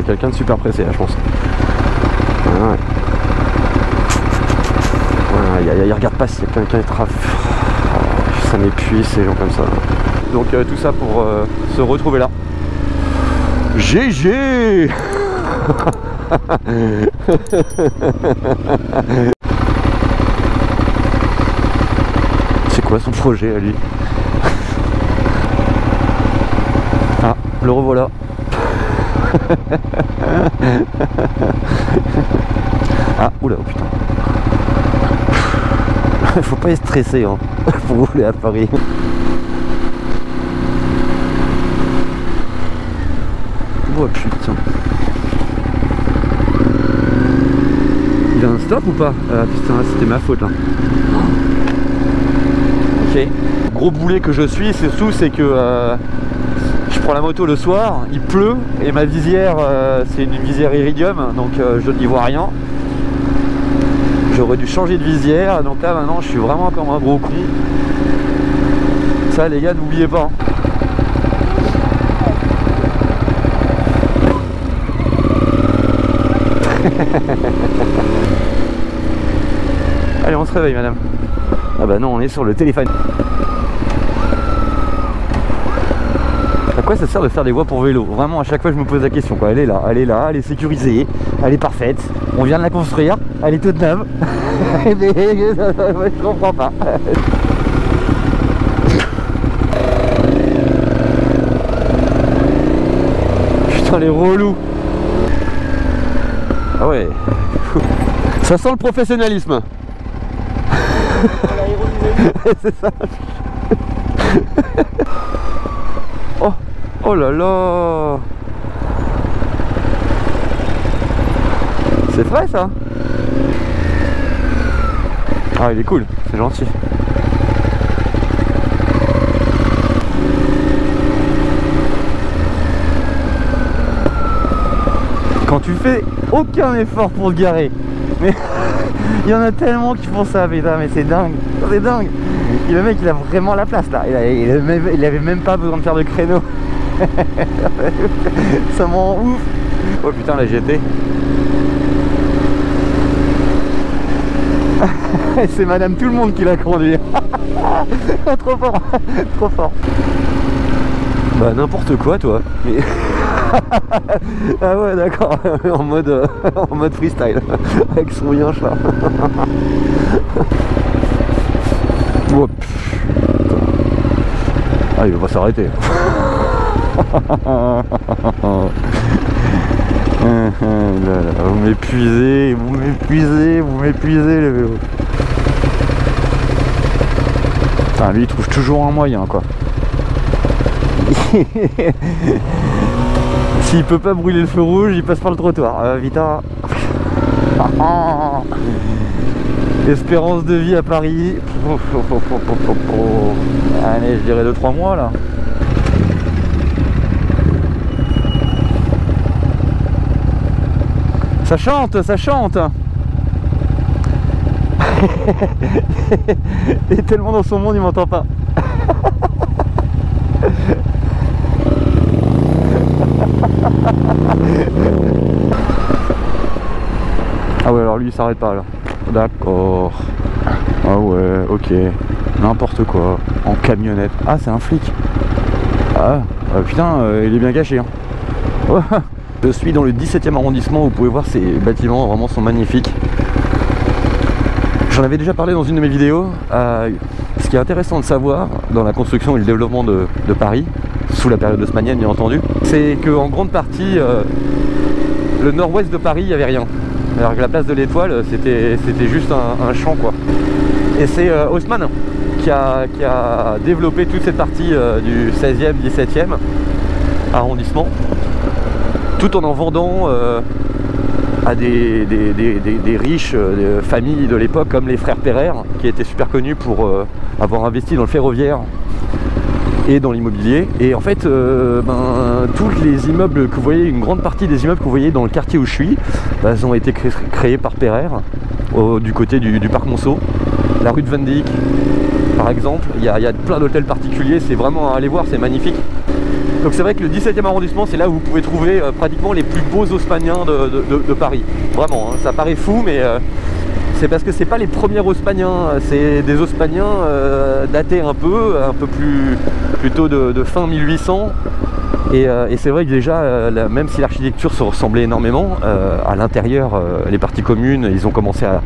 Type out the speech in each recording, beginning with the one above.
quelqu'un de super pressé là, je pense. Ouais. Il regarde pas si quelqu'un est ça m'épuise ces gens comme ça. Donc tout ça pour se retrouver là. GG. C'est quoi son projet à lui? Ah, le revoilà. Ah, oula, oh putain. Faut pas être stressé hein, pour rouler à Paris. Oh putain. Il a un stop ou pas? Putain, c'était ma faute là. Ok. Gros boulet que je suis, c'est surtout c'est que je prends la moto le soir, il pleut et ma visière c'est une visière iridium, donc je n'y vois rien. J'aurais dû changer de visière, donc là maintenant je suis vraiment comme un gros con. Ça les gars, n'oubliez pas. Allez, on se réveille madame. Ah bah non, on est sur le téléphone. À quoi ça sert de faire des voies pour vélo? Vraiment à chaque fois je me pose la question quoi. Elle est là, elle est sécurisée, elle est parfaite. On vient de la construire, elle est toute neuve. Mais je comprends pas. Putain les relous. Ah ouais. Ça sent le professionnalisme. C'est ça. Oh, oh là là. C'est frais ça. Ah il est cool, c'est gentil. Quand tu fais aucun effort pour te garer. Mais il y en a tellement qui font ça, putain, mais c'est dingue, c'est dingue. Et le mec il a vraiment la place là, il avait même pas besoin de faire de créneau. Ça m'en ouf. Oh putain la GT. C'est madame tout le monde qui l'a conduit. Trop fort, trop fort. Bah n'importe quoi toi. Mais... ah ouais d'accord, en mode freestyle avec son yinche là. Oh, ah il va pas s'arrêter. Vous m'épuisez, vous m'épuisez les vélos. Enfin, lui il trouve toujours un moyen quoi. S'il peut pas brûler le feu rouge, il passe par le trottoir. Vite. Espérance de vie à Paris. Allez, je dirais 2-3 mois là. Ça chante, ça chante. Il est tellement dans son monde, il m'entend pas. Ah ouais, alors lui il s'arrête pas là. D'accord. Ah ouais, ok. N'importe quoi. En camionnette. Ah, c'est un flic. Ah, putain, il est bien caché. Hein. Oh. Je suis dans le 17e arrondissement, vous pouvez voir ces bâtiments, vraiment sont magnifiques. J'en avais déjà parlé dans une de mes vidéos. Ce qui est intéressant de savoir dans la construction et le développement de Paris, sous la période haussmannienne bien entendu, c'est qu'en grande partie, le nord-ouest de Paris, il n'y avait rien. Alors que la place de l'Étoile, c'était juste un champ quoi. Et c'est Haussmann qui a développé toute cette partie du 16e, 17e arrondissement, tout en vendant à des riches familles de l'époque comme les frères Pereire, qui étaient super connus pour avoir investi dans le ferroviaire et dans l'immobilier. Et en fait tous les immeubles que vous voyez, une grande partie des immeubles que vous voyez dans le quartier où je suis, elles ont été créés par Pereire du côté du parc Monceau, la rue de Van Dyck par exemple. Il y a plein d'hôtels particuliers, c'est vraiment à aller voir, c'est magnifique. Donc c'est vrai que le 17e arrondissement, c'est là où vous pouvez trouver pratiquement les plus beaux haussmanniens de Paris. Vraiment, hein, ça paraît fou, mais c'est parce que c'est pas les premiers haussmanniens, c'est des haussmanniens datés un peu plus plutôt de fin 1800. Et c'est vrai que déjà, même si l'architecture se ressemblait énormément, à l'intérieur, les parties communes, ils ont commencé à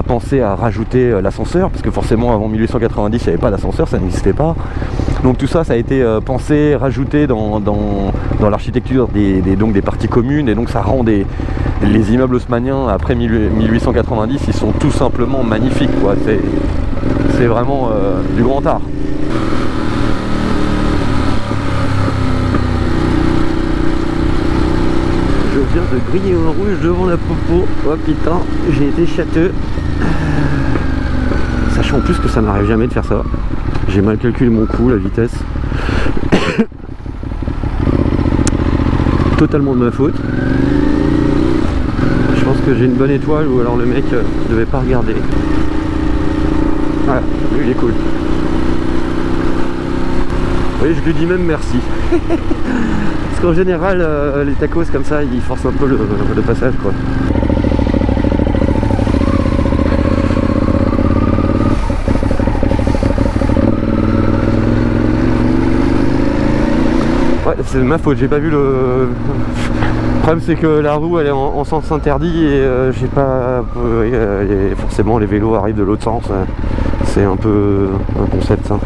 penser à rajouter l'ascenseur, parce que forcément avant 1890 il n'y avait pas d'ascenseur, ça n'existait pas. Donc tout ça, ça a été pensé, rajouté dans l'architecture des parties communes, et donc ça rend les immeubles haussmanniens après 1890, ils sont tout simplement magnifiques, quoi. C'est vraiment du grand art. Je viens de griller au rouge devant la popo. Oh putain, j'ai été châteux. Sachant en plus que ça m'arrive jamais de faire ça. J'ai mal calculé mon coup, la vitesse. Totalement de ma faute. Je pense que j'ai une bonne étoile, ou alors le mec devait pas regarder. Voilà, lui il est cool. Oui, je lui dis même merci. Parce qu'en général, les tacos comme ça, ils forcent un peu le passage, quoi. Ouais, c'est de ma faute, j'ai pas vu le... Le problème c'est que la roue elle est en sens interdit et j'ai pas... et forcément les vélos arrivent de l'autre sens, c'est un peu un concept ça.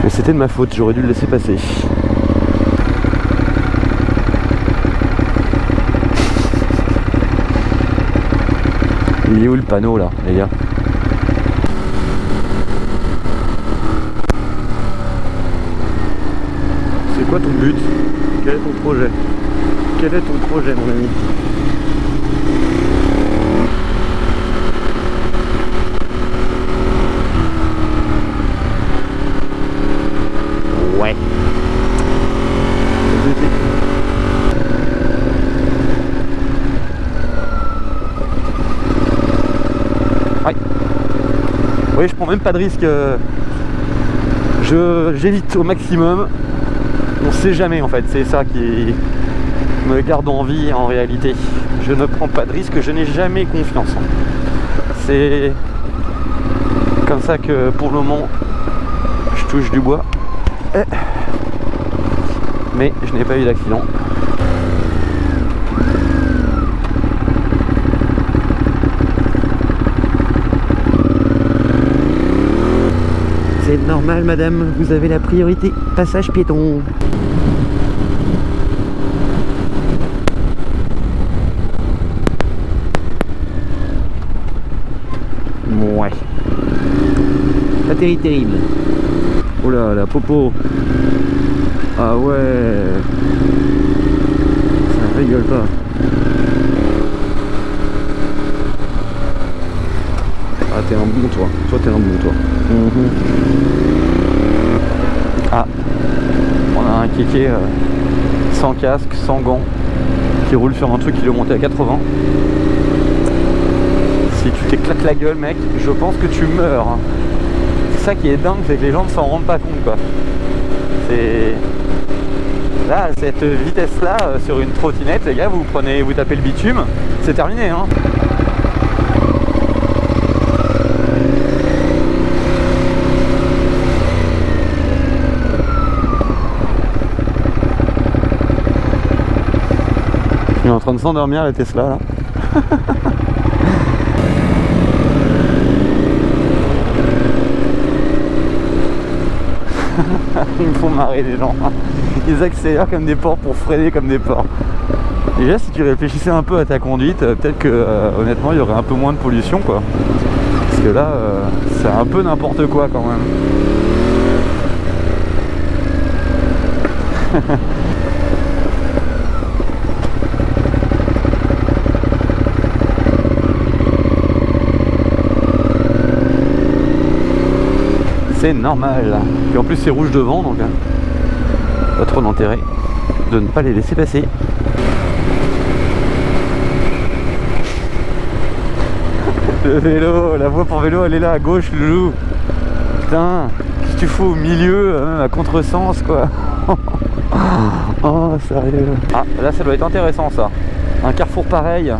Mais c'était de ma faute, j'aurais dû le laisser passer. Il est où le panneau là, les gars? C'est quoi ton but? Quel est ton projet? Quel est ton projet, mon ami? Ouais. Ouais. Oui, je prends même pas de risque. J'évite au maximum. On sait jamais en fait, c'est ça qui me garde en vie en réalité. Je ne prends pas de risque, je n'ai jamais confiance. C'est comme ça que pour le moment je touche du bois. Mais je n'ai pas eu d'accident. C'est normal madame, vous avez la priorité. Passage piéton. Ouais. Pas terrible. Oh là, la popo. Ah ouais. Ça rigole pas. Ah t'es un bon toi. Toi t'es un bon toi. Ah. On a un kéké sans casque, sans gants, qui roule sur un truc qui doit monter à 80. Si tu t'éclates la gueule mec, je pense que tu meurs. Hein. C'est ça qui est dingue, c'est que les gens ne s'en rendent pas compte quoi. C'est... Là, cette vitesse là, sur une trottinette, les gars, vous tapez le bitume, c'est terminé hein. Il est en train de s'endormir la Tesla là. Ils me font marrer les gens. Ils accélèrent comme des porcs pour freiner comme des porcs. Déjà si tu réfléchissais un peu à ta conduite, peut-être que honnêtement il y aurait un peu moins de pollution quoi. Parce que là c'est un peu n'importe quoi quand même. C'est normal. Puis en plus c'est rouge devant donc pas trop d'intérêt de ne pas les laisser passer. Le vélo, la voie pour vélo elle est là à gauche, le loup. Putain, qu'est-ce que tu fous au milieu, même à contresens quoi. Oh sérieux. Ah là ça doit être intéressant ça. Un carrefour pareil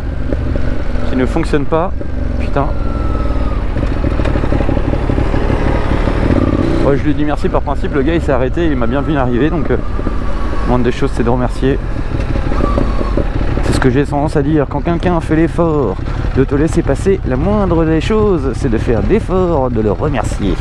qui ne fonctionne pas. Putain. Ouais, je lui ai dit merci par principe, le gars il s'est arrêté, il m'a bien vu arriver, donc moindre des choses c'est de remercier. C'est ce que j'ai tendance à dire, quand quelqu'un fait l'effort de te laisser passer, la moindre des choses c'est de faire l'effort de le remercier.